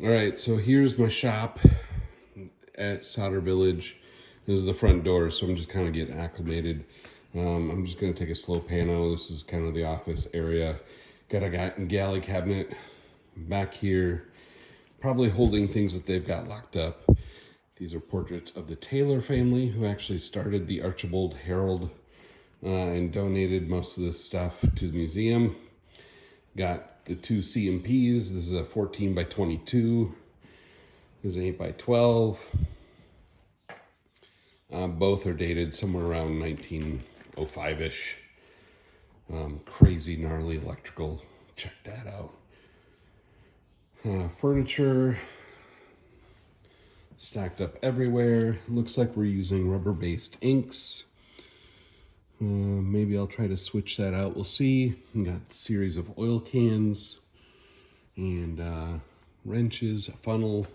All right, so here's my shop at Sauder Village. This is the front door, so I'm just kind of getting acclimated. I'm just going to take a slow pano. This is kind of the office area. Got a galley cabinet back here, probably holding things that they've got locked up. These are portraits of the Taylor family, who actually started the Archibald Herald and donated most of this stuff to the museum. Got the two C&Ps. This is a 14 by 22. This is an 8 by 12. Both are dated somewhere around 1905-ish. Crazy gnarly electrical. Check that out. Furniture stacked up everywhere. Looks like we're using rubber-based inks. Maybe I'll try to switch that out. We'll see. We got a series of oil cans and wrenches, a funnel.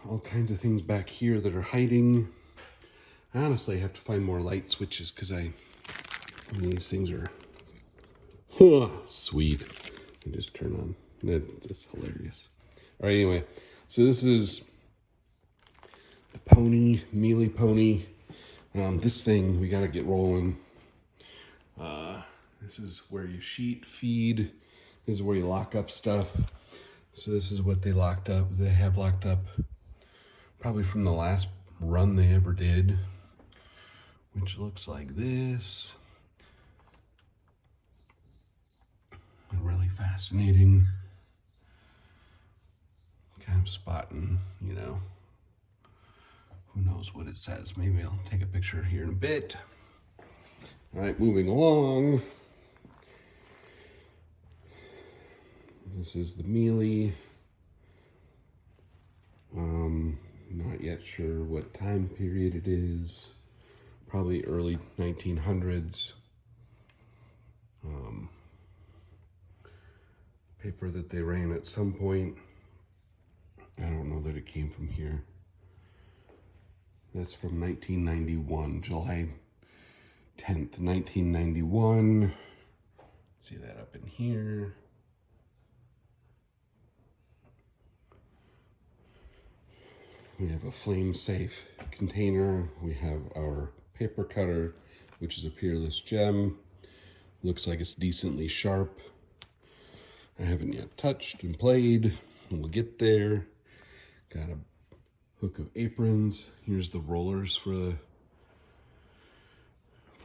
All kinds of things back here that are hiding. I honestly have to find more light switches because these things are sweet. They just turn on. That's hilarious. All right, anyway, so this is the pony, mealy pony. This thing, we got to get rolling. This is where you sheet feed. This is where you lock up stuff. So this is what they locked up. They have locked up probably from the last run they ever did, which looks like this. Really fascinating. Kind of spotting, you know, who knows what it says. Maybe I'll take a picture here in a bit. All right, moving along. This is the mealy. Not yet sure what time period it is. Probably early 1900s. Paper that they ran at some point. I don't know that it came from here. That's from 1991, July 10th, 1991. See that up in here. We have a flame safe container. We have our paper cutter, which is a peerless gem. Looks like it's decently sharp. I haven't yet touched and played. We'll get there. Got a hook of aprons. Here's the rollers for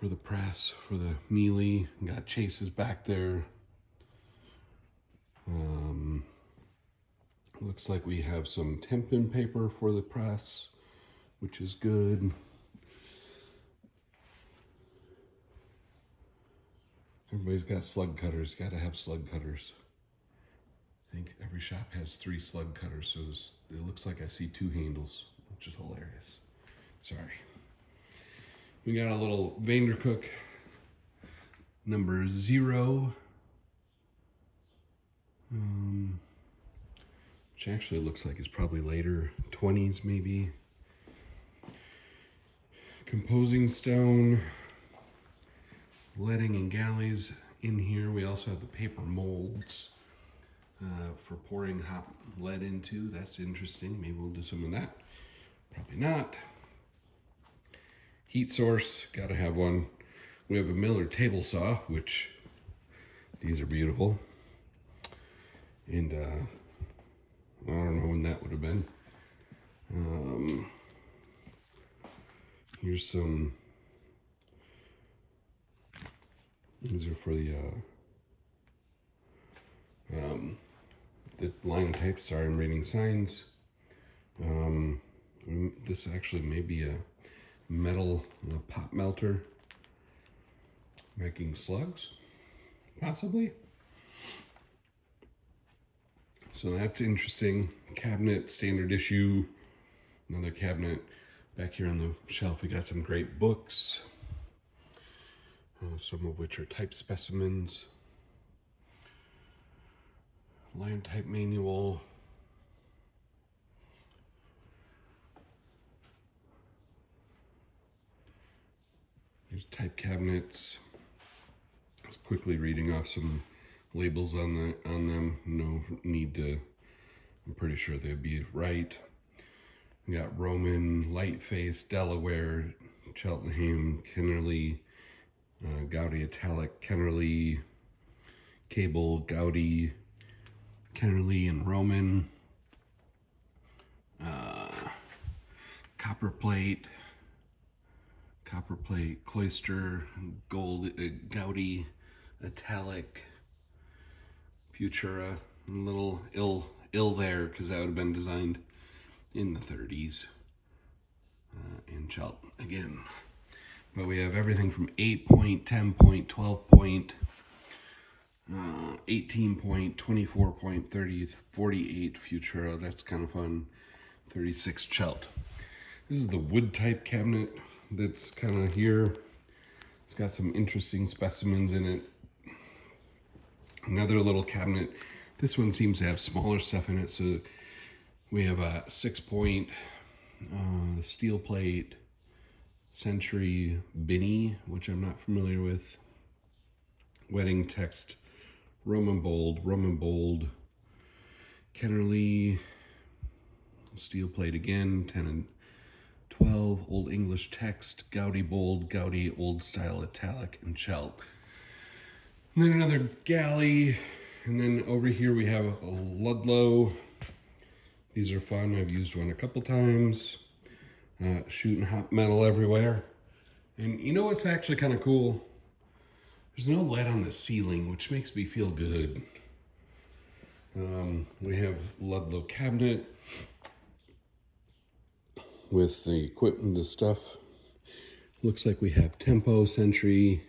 the press, for the mealy. Got chases back there. Looks like we have some tempin paper for the press, which is good. Everybody's got slug cutters. Got to have slug cutters. I think every shop has 3 slug cutters, so it looks like I see 2 handles, which is hilarious. Sorry. We got a little Vandercook number 0. Which actually looks like it's probably later 20s maybe. Composing stone. Leading and galleys in here. We also have the paper molds for pouring hot lead into. That's interesting. Maybe we'll do some of that. Probably not. Heat source, gotta have one. We have a Miller table saw, which these are beautiful. And I don't know when that would have been. Here's some. These are for the linotype. Sorry, I'm reading signs. This actually may be a metal pot melter. Making slugs, possibly. So that's interesting. Cabinet, standard issue. Another cabinet. Back here on the shelf, we got some great books. Some of which are type specimens. Linotype manual. Here's type cabinets. I was quickly reading off some labels on them. No need to, I'm pretty sure they'd be right. We got Roman, Lightface, Delaware, Cheltenham, Kennerly, Gaudy Italic, Kennerly, Cable, Gaudy, Kennerly, and Roman. Copperplate, Cloister, Gold, Gaudy, Italic, Futura. A little ill there because that would have been designed in the 30s. And Chelt again. But we have everything from 8 point, 10 point, 12 point, 18 point, 24 point, 30, 48 Futura. That's kind of fun. 36 Chelt. This is the wood type cabinet that's kind of here. It's got some interesting specimens in it. Another little cabinet. This one seems to have smaller stuff in it. So we have a 6 point steel plate Century Binny, which I'm not familiar with. Wedding text, Roman bold, Kennerly, steel plate again, 10 and 12, Old English text, Gaudy bold, Gaudy old style italic, and Chelt. And then another galley, and then over here we have a Ludlow. These are fun. I've used one a couple times. Shooting hot metal everywhere. And you know what's actually kind of cool? There's no lead on the ceiling, which makes me feel good. We have Ludlow cabinet with the equipment, the stuff. Looks like we have Tempo, Century,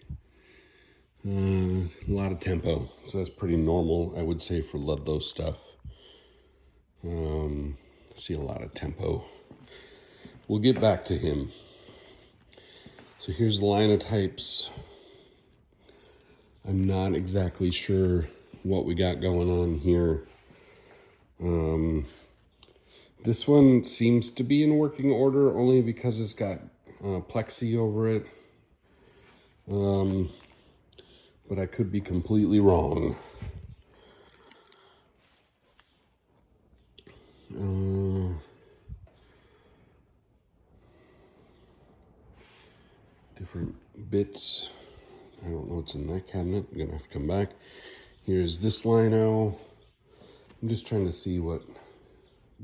a lot of Tempo. So that's pretty normal, I would say, for Ludlow stuff. See a lot of Tempo. We'll get back to him. So here's the linotypes. I'm not exactly sure what we got going on here. This one seems to be in working order only because it's got plexi over it. But I could be completely wrong. Different bits. I don't know what's in that cabinet. I'm gonna have to come back. Here's this lino. I'm just trying to see what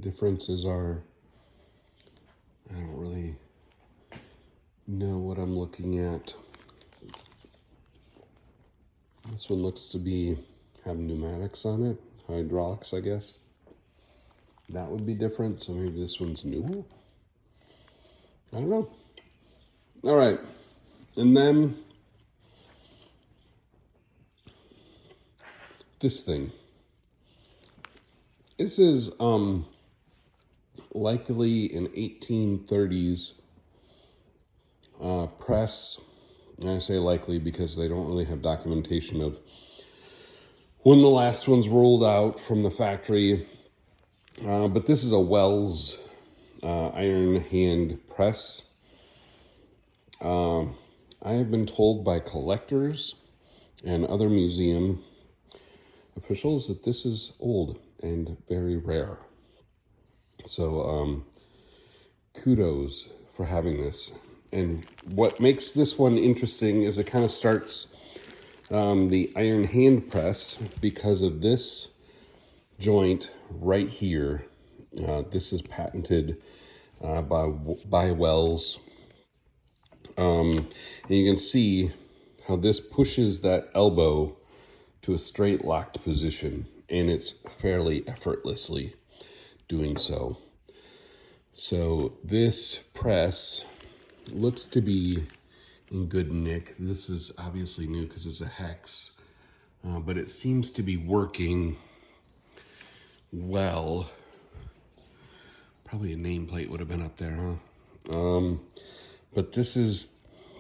differences are. I don't really know what I'm looking at. This one looks to have pneumatics on it, hydraulics, I guess. That would be different, so maybe this one's new. I don't know. All right, and then this thing. This is likely an 1830s press. And I say likely because they don't really have documentation of when the last ones rolled out from the factory. But this is a Wells iron hand press. I have been told by collectors and other museum officials that this is old and very rare. So kudos for having this. And what makes this one interesting is it kind of starts the iron hand press because of this joint right here. This is patented by Wells. And you can see how this pushes that elbow to a straight locked position, and it's fairly effortlessly doing so. So this press looks to be in good nick. This is obviously new because it's a hex, but it seems to be working well. Probably a nameplate would have been up there, huh? But this is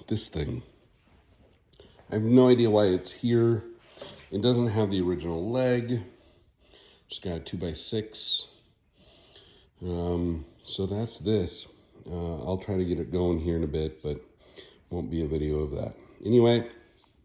this thing. I have no idea why it's here. It doesn't have the original leg. Just got a 2x6. So that's this. I'll try to get it going here in a bit, but won't be a video of that. Anyway,